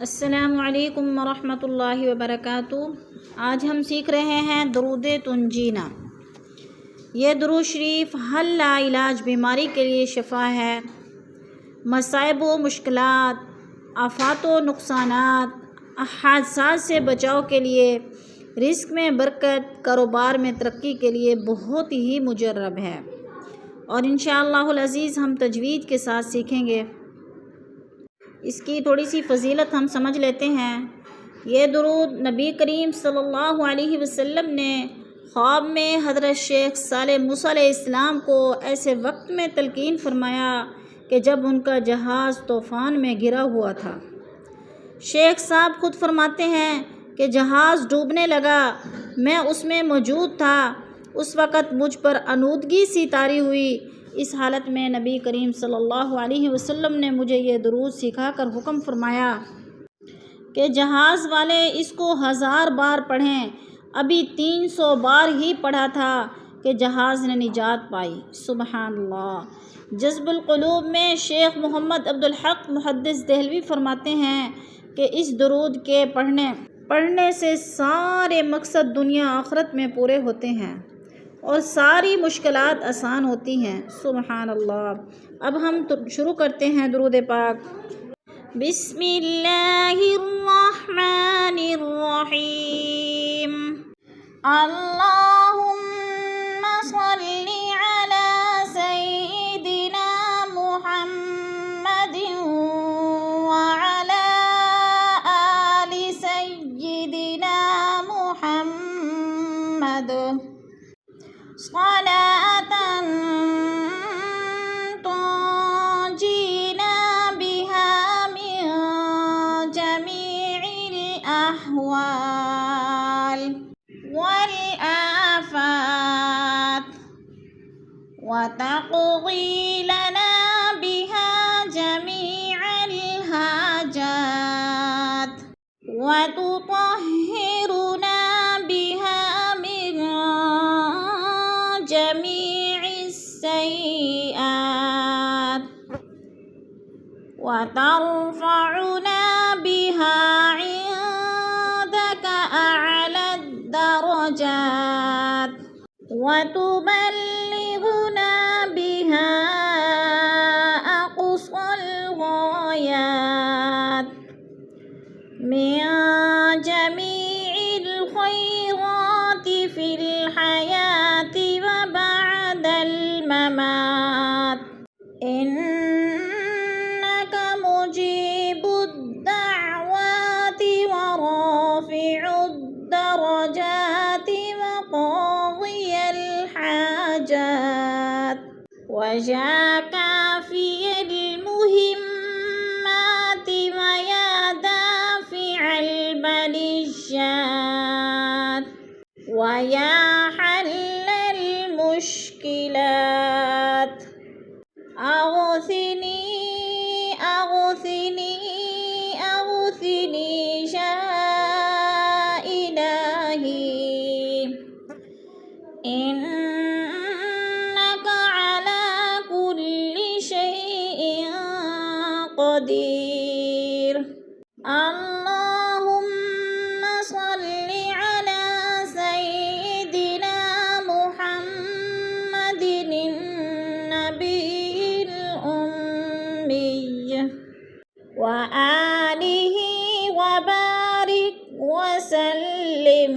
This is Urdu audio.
السلام علیکم ورحمۃ اللہ وبرکاتہ۔ آج ہم سیکھ رہے ہیں درود تنجینا۔ یہ درود شریف ہر لا علاج بیماری کے لیے شفا ہے۔ مصائب و مشکلات، آفات و نقصانات، حادثات سے بچاؤ کے لیے، رزق میں برکت، کاروبار میں ترقی کے لیے بہت ہی مجرب ہے، اور انشاءاللہ العزیز ہم تجوید کے ساتھ سیکھیں گے۔ اس کی تھوڑی سی فضیلت ہم سمجھ لیتے ہیں۔ یہ درود نبی کریم صلی اللہ علیہ وسلم نے خواب میں حضرت شیخ صالح موسیٰ علیہ السلام کو ایسے وقت میں تلقین فرمایا کہ جب ان کا جہاز طوفان میں گرا ہوا تھا۔ شیخ صاحب خود فرماتے ہیں کہ جہاز ڈوبنے لگا، میں اس میں موجود تھا، اس وقت مجھ پر آلودگی سی طاری ہوئی۔ اس حالت میں نبی کریم صلی اللہ علیہ وسلم نے مجھے یہ درود سکھا کر حکم فرمایا کہ جہاز والے اس کو 1000 بار پڑھیں۔ ابھی 300 بار ہی پڑھا تھا کہ جہاز نے نجات پائی۔ سبحان اللہ۔ جذب القلوب میں شیخ محمد عبدالحق محدث دہلوی فرماتے ہیں کہ اس درود کے پڑھنے سے سارے مقصد دنیا آخرت میں پورے ہوتے ہیں اور ساری مشکلات آسان ہوتی ہیں۔ سبحان اللہ۔ اب ہم شروع کرتے ہیں درود پاک۔ بسم اللہ الرحمن الرحیم۔ اللہم صلی علی سیدنا محمد وعلی آل سیدنا محمد صلاة تنجینا بها من جمیع الأحوال والآفات وتقضی لنا بها جمیع الحاجات وتطہرنا بها من جميع السيئات وترفعنا بها عندك أعلى الدرجات وتبلغنا بها أقصى الغايات من جميع الخيرات في الحياة وبعد الممات إنك مجيب الدعوات ورافع الدرجات وقاضي الحاجات ويا كافي المهمات ويا دافع البليات ويا حل المشكلات أغثني أغثني أغثني يا إلهي إنك على كل شيء قدير اللهم صل على سيدنا محمد النبي الأمي وآله وبارك وسلم